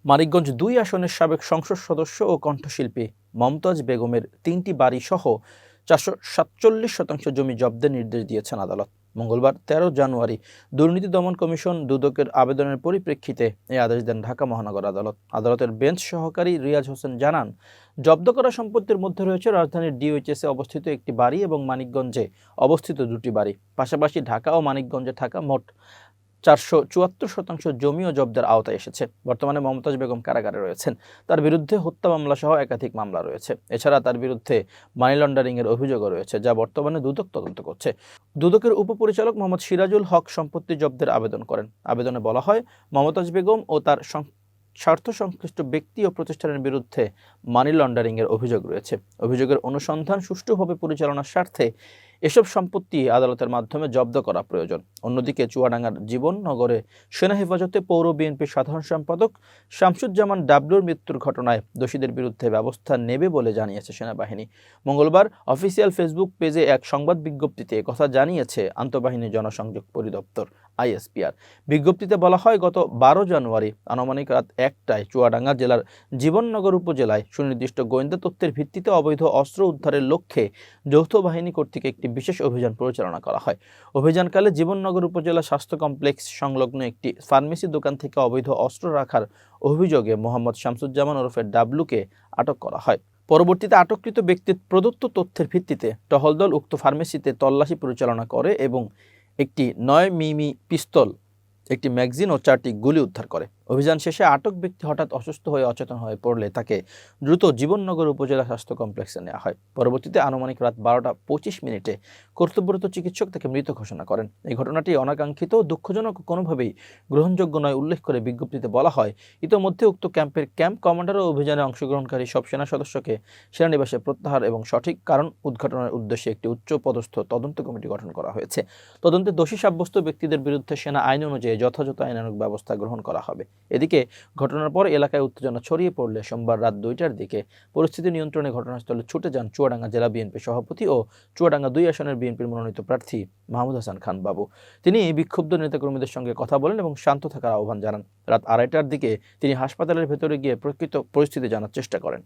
মানিকগঞ্জ ২ আসনের সাবেক সংসদ সদস্য ও কণ্ঠশিল্পী মমতাজ বেগমের ৩টি বাড়িসহ ৪৪৭ জমি জব্দের নির্দেশ দিয়েছেন আদালত। মঙ্গলবার ১৩ জানুয়ারি দুর্নীতি দমন কমিশন দুদকের আবেদনের পরিপ্রেক্ষিতে এই আদেশ দেন ঢাকা মহানগর আদালত। আদালতের বেঞ্চ সহকারী রিয়াজ হোসেন জানান, জব্দ করা সম্পত্তির মধ্যে রয়েছে রাজধানীর ডিওএইচএসে অবস্থিত একটি বাড়ি এবং মানিকগঞ্জে অবস্থিত ২টি বাড়ি। পাশাপাশি ঢাকা ও মানিকগঞ্জে থাকা মোট ৪৭৪ জমিও জব্দের আওতায় এসেছে। বর্তমানে মমতাজ বেগম কারাগারে রয়েছেন। তার বিরুদ্ধে হত্যা মামলা সহ একাধিক মামলা রয়েছে। এছাড়া তার বিরুদ্ধে মানি লন্ডারিংয়ের অভিযোগও রয়েছে, যা বর্তমানে দুদক তদন্ত করছে। দুদকের উপপরিচালক মোহাম্মদ সিরাজুল হক সম্পত্তি জব্দের আবেদন করেন। আবেদনে বলা হয়, মমতাজ বেগম ও তার স্বার্থ সংশ্লিষ্ট ব্যক্তি ও প্রতিষ্ঠানের বিরুদ্ধে মানি লন্ডারিংয়ের অভিযোগ রয়েছে। অভিযোগের অনুসন্ধান সুষ্ঠুভাবে পরিচালনার স্বার্থে এসব সম্পত্তি আদালতের মাধ্যমে জব্দ করা প্রয়োজন। অন্যদিকে চুয়াডাঙ্গার জীবননগরে সেনা হেফাজতে পৌর বিএনপির সাধারণ সম্পাদক শামসুজ্জামান ডাবলুর মৃত্যুর ঘটনায় দোষীদের বিরুদ্ধে ব্যবস্থা নেবে বলে জানিয়েছে সেনাবাহিনী। মঙ্গলবার অফিসিয়াল ফেসবুক পেজে এক সংবাদ বিজ্ঞপ্তিতে কথা জানিয়েছে আন্তঃবাহিনী জনসংযোগ পরিদপ্তর আইএসপিআর। বিজ্ঞপ্তিতে বলা হয়, গত ১২ জানুয়ারি আনুমানিক রাত ১টায় চুয়াডাঙ্গা জেলার জীবননগর উপজেলায় সুনির্দিষ্ট গোয়েন্দা তথ্যের ভিত্তিতে অবৈধ অস্ত্র উদ্ধারের লক্ষ্যে যৌথ বাহিনী কর্তৃক একটি বিশেষ অভিযান পরিচালনা করা হয়। অভিযানকালে জীবননগর উপজেলা স্বাস্থ্য কমপ্লেক্স সংলগ্ন একটি ফার্মেসি দোকান থেকে অবৈধ অস্ত্র রাখার অভিযোগে মোহাম্মদ শামসুজ্জামান ওরফে ডাবলুকে আটক করা হয়। পরবর্তীতে আটককৃত ব্যক্তির প্রদত্ত তথ্যের ভিত্তিতে টহল দল উক্ত ফার্মেসিতে তল্লাশি পরিচালনা করে এবং একটি ৯ মিমি পিস্তল, একটি ম্যাগাজিন ও 4টি গুলি উদ্ধার করে। অভিযান শেষে আটক ব্যক্তি হঠাৎ অসুস্থ হয়ে অচেতন হয়ে পড়লে তাকে দ্রুত জীবননগর উপজেলা স্বাস্থ্য কমপ্লেক্সে নেওয়া হয়। পরবর্তীতে আনুমানিক রাত ১২টা ২৫ কর্তব্যরত চিকিৎসক তাকে মৃত ঘোষণা করেন। এই ঘটনাটি অনাকাঙ্ক্ষিত, দুঃখজনক ও কোনোভাবেই গ্রহণযোগ্য নয় উল্লেখ করে বিজ্ঞপ্তিতে বলা হয়, ইতোমধ্যে উক্ত ক্যাম্পের ক্যাম্প কমান্ডার ও অভিযানে অংশগ্রহণকারী সব সেনা সদস্যকে সেনানিবাসে প্রত্যাহার এবং সঠিক কারণ উদ্ঘাটনের উদ্দেশ্যে একটি উচ্চপদস্থ তদন্ত কমিটি গঠন করা হয়েছে। তদন্তে দোষী সাব্যস্ত ব্যক্তিদের বিরুদ্ধে সেনা আইন অনুযায়ী যথাযথ আইনানুগ ব্যবস্থা গ্রহণ করা হবে। এদিকে ঘটনার পর এলাকায় উত্তেজনা ছড়িয়ে পড়লে সোমবার রাত ২টার দিকে পরিস্থিতি নিয়ন্ত্রণে ঘটনাস্থলে ছুটে যান চুয়াডাঙ্গা জেলা বিএনপি সভাপতি ও চুয়াডাঙ্গা ২ আসনের বিএনপির মনোনীত প্রার্থী মাহমুদ হাসান খান বাবু। তিনি বিক্ষুব্ধ নেতাকর্মীদের সঙ্গে কথা বলেন এবং শান্ত থাকার আহ্বান জানান। রাত ২:৩০টার দিকে তিনি হাসপাতালের ভেতরে গিয়ে প্রকৃত পরিস্থিতি জানার চেষ্টা করেন।